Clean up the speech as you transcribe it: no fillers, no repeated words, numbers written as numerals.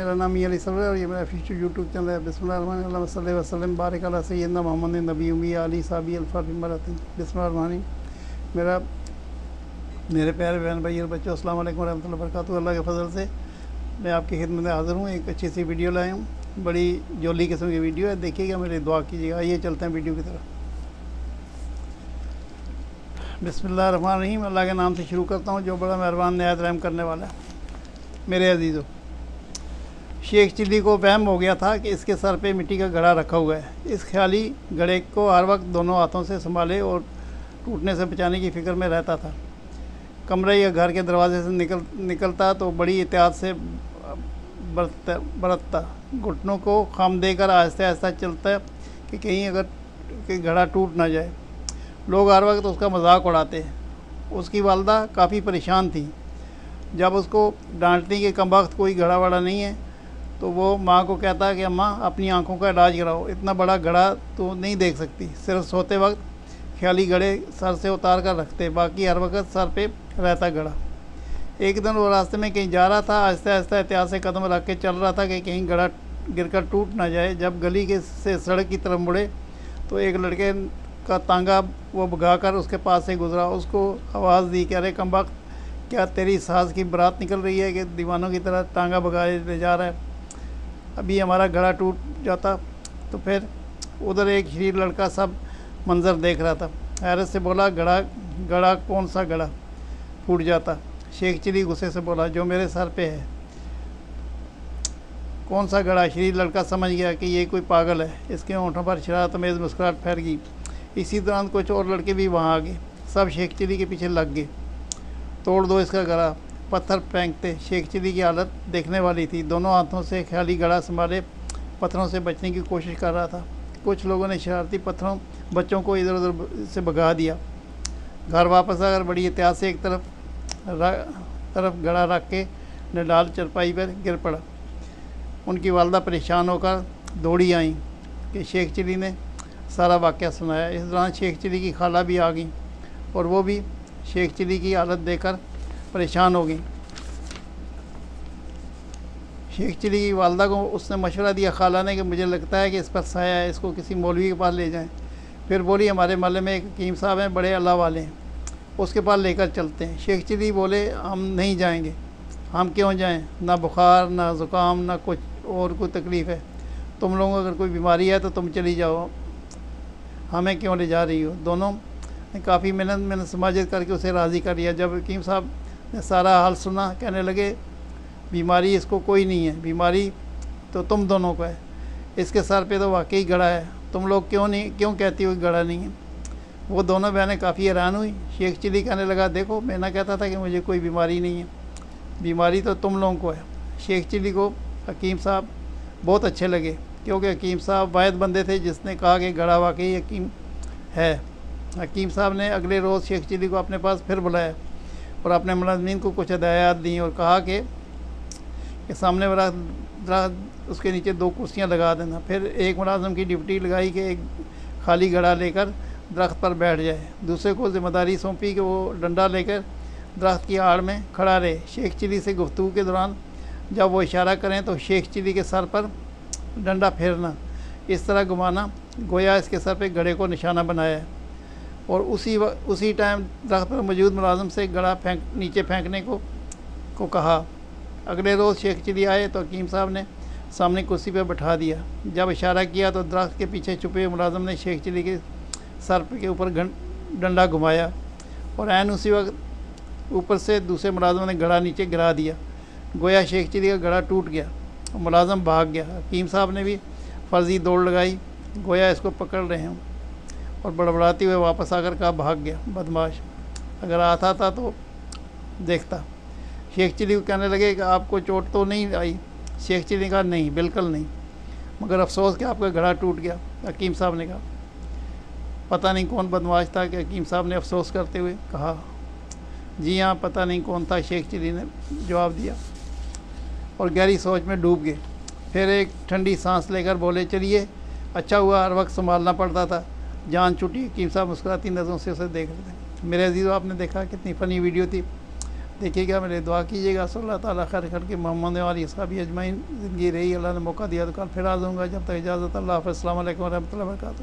मेरा नाम मियां अली सरवर है और ये मेरा ऑफिशियल यूट्यूब चैनल है। बिस्मिल्लाहिर्रहमानिर्रहीम सल्लल्लाहु अलैहि वसल्लम बारिक अला सय्यदना मोहम्मद नबी उम्मी अली साहबी अल्फाफी मरतन। बिस्मिल्लाहिर्रहमानिर्रहीम। मेरे प्यारे बहन भाई और बच्चों, अस्सलाम वालेकुम रहमतुल्लाहि व बरकातहू। अल्लाह के फजल से मैं आपकी खिदमत में हाज़िर हूँ। एक अच्छी सी वीडियो लाया हूँ, बड़ी जोली किस्म की वीडियो है, देखिएगा, मेरी दुआ कीजिएगा। आइए चलते हैं वीडियो की तरफ। बिस्मिल्लाहिर्रहमानिर्रहीम। अल्लाह के नाम से शुरू करता हूँ जो बड़ा मेहरबान नहायत रहम करने वाला है। मेरे अजीज़ों, शेख चिल्ली को वहम हो गया था कि इसके सर पे मिट्टी का घड़ा रखा हुआ है। इस ख्याली घड़े को हर वक्त दोनों हाथों से संभाले और टूटने से बचाने की फ़िक्र में रहता था। कमरे या घर के दरवाजे से निकलता तो बड़ी एहतियात से बरतता, घुटनों को खाम देकर आहिस्ता आहिस्ता चलता कि कहीं अगर कि घड़ा टूट ना जाए। लोग हर वक्त उसका मजाक उड़ाते। उसकी वालदा काफ़ी परेशान थी। जब उसको डांटती कि कम वक्त कोई घड़ा वड़ा नहीं है, तो वो माँ को कहता कि अम्मा अपनी आंखों का इलाज कराओ, इतना बड़ा घड़ा तो नहीं देख सकती। सिर्फ सोते वक्त ख्याली घड़े सर से उतार कर रखते, बाकी हर वक्त सर पे रहता घड़ा। एक दिन वो रास्ते में कहीं जा रहा था, आहिस्ता आहिस्ता एहतियात से कदम रख के चल रहा था कि कहीं घड़ा गिरकर टूट ना जाए। जब गली के से सड़क की तरफ मुड़े तो एक लड़के का तांगा वो भगाकर उसके पास से गुजरा। उसको आवाज़ दी कि अरे कम वक्त, क्या तेरी सास की बारात निकल रही है कि दीवानों की तरह टांगा भगाए ले जा रहा है? अभी हमारा घड़ा टूट जाता। तो फिर उधर एक शरीर लड़का सब मंज़र देख रहा था, हैरत से बोला, घड़ा कौन सा घड़ा फूट जाता? शेख चिल्ली गुस्से से बोला, जो मेरे सर पे है। कौन सा घड़ा? शरीर लड़का समझ गया कि ये कोई पागल है। इसके होंठों पर शरारतमेज़ मुस्कुराहट फैल गई। इसी दौरान कुछ और लड़के भी वहाँ आ गए। सब शेख चिल्ली के पीछे लग गए। तोड़ दो इसका घड़ा, पत्थर फेंकते। शेख चिल्ली की हालत देखने वाली थी। दोनों हाथों से ख्याली घड़ा संभाले पत्थरों से बचने की कोशिश कर रहा था। कुछ लोगों ने शरारती पत्थरों बच्चों को इधर उधर से भगा दिया। घर वापस आकर बड़ी एहतियात से एक तरफ घड़ा रख के नडाल चरपाई पर गिर पड़ा। उनकी वालदा परेशान होकर दौड़ी आई कि शेख चिल्ली ने सारा वाक़या सुनाया। इस दौरान शेख चिल्ली की खाला भी आ गई और वो भी शेख चिल्ली की हालत देखकर परेशान हो गई। शेख चिल्ली की वालदा को उसने मशवरा दिया, खाला ने, कि मुझे लगता है कि इस पर साया है, इसको किसी मौलवी के पास ले जाएं। फिर बोली, हमारे मोहल्ले में एक हकीम साहब हैं, बड़े अल्लाह वाले हैं, उसके पास लेकर चलते हैं। शेख चिल्ली बोले, हम नहीं जाएंगे। हम क्यों जाएं? ना बुखार, ना ज़ुकाम, ना कुछ और कोई तकलीफ़ है। तुम लोगों को अगर कोई बीमारी है तो तुम चली जाओ, हमें क्यों ले जा रही हो? दोनों ने काफ़ी मेहनत समाजित करके उसे राज़ी कर लिया। जब हकीम साहब ने सारा हाल सुना, कहने लगे, बीमारी इसको कोई नहीं है, बीमारी तो तुम दोनों को है। इसके सर पे तो वाकई घड़ा है, तुम लोग क्यों कहती हो कि घड़ा नहीं है? वो दोनों बहनें काफ़ी हैरान हुई। शेख चिल्ली कहने लगा, देखो, मैं ना कहता था कि मुझे कोई बीमारी नहीं है, बीमारी तो तुम लोगों को है। शेख चिल्ली को हकीम साहब बहुत अच्छे लगे, क्योंकि हकीम साहब वाहिद बंदे थे जिसने कहा कि घड़ा वाकई हकीम है। हकीम साहब ने अगले रोज़ शेख चिल्ली को अपने पास फिर बुलाया और अपने मुलाज़मीन को कुछ हदायत दी और कहा कि सामने वाला उसके नीचे 2 कुर्सियाँ लगा देना। फिर एक मुलाज़म की ड्यूटी लगाई कि एक खाली घड़ा लेकर दरख्त पर बैठ जाए। दूसरे को ज़िम्मेदारी सौंपी कि वो डंडा लेकर दरख्त की आड़ में खड़ा रहे। शेख चिल्ली से गुफ्तगू के दौरान जब वो इशारा करें तो शेख चिल्ली के सर पर डंडा फेरना, इस तरह घुमाना गोया इसके सर पे घड़े को निशाना बनाया है। और उसी टाइम दरख्त पर मौजूद मुलाज़म से घड़ा नीचे फेंकने को कहा। अगले रोज़ शेख चिल्ली आए तो हकीम साहब ने सामने कुर्सी पर बैठा दिया। जब इशारा किया तो दरख्त के पीछे छुपे मुलाज़म ने शेख चिल्ली के सर के ऊपर डंडा घुमाया और ऐन उसी वक्त ऊपर से दूसरे मुलाज़म ने घड़ा नीचे गिरा दिया। गोया शेख चिल्ली का घड़ा टूट गया और मुलाज़म भाग गया। हकीम साहब ने भी फर्जी दौड़ लगाई, गोया इसको पकड़ रहे हैं, और बड़बड़ाते हुए वापस आकर कहा, भाग गया बदमाश, अगर आता था तो देखता। शेख चिल्ली को कहने लगे कि आपको चोट तो नहीं आई? शेख चिल्ली ने कहा, नहीं, बिल्कुल नहीं, मगर अफसोस कि आपका घड़ा टूट गया। हकीम साहब ने कहा, पता नहीं कौन बदमाश था कि हकीम साहब ने अफसोस करते हुए कहा, जी हाँ, पता नहीं कौन था, शेख चिल्ली ने जवाब दिया और गहरी सोच में डूब गए। फिर एक ठंडी सांस लेकर बोले, चलिए, अच्छा हुआ हर वक्त संभालना पड़ता था, जान छुट्टी। हकीम साहब मुस्कुराती नज़रों से उसे देख रहे थे। मेरे अजीज़ों, आपने देखा कितनी फ़नी वीडियो थी। देखिएगा, मेरे दुआ कीजिएगा। अल्लाह ताला खैर करके मोहम्मद वाली साहब अजमाइन ज़िंदगी रही, अल्लाह ने मौका दिया तो कल फिर आ जाऊँगा। जब तक इजाज़त, अल्लाह हाफ़िज़, अस्सलामु अलैकुम वरहमतुल्लाहि वबरकातुहू।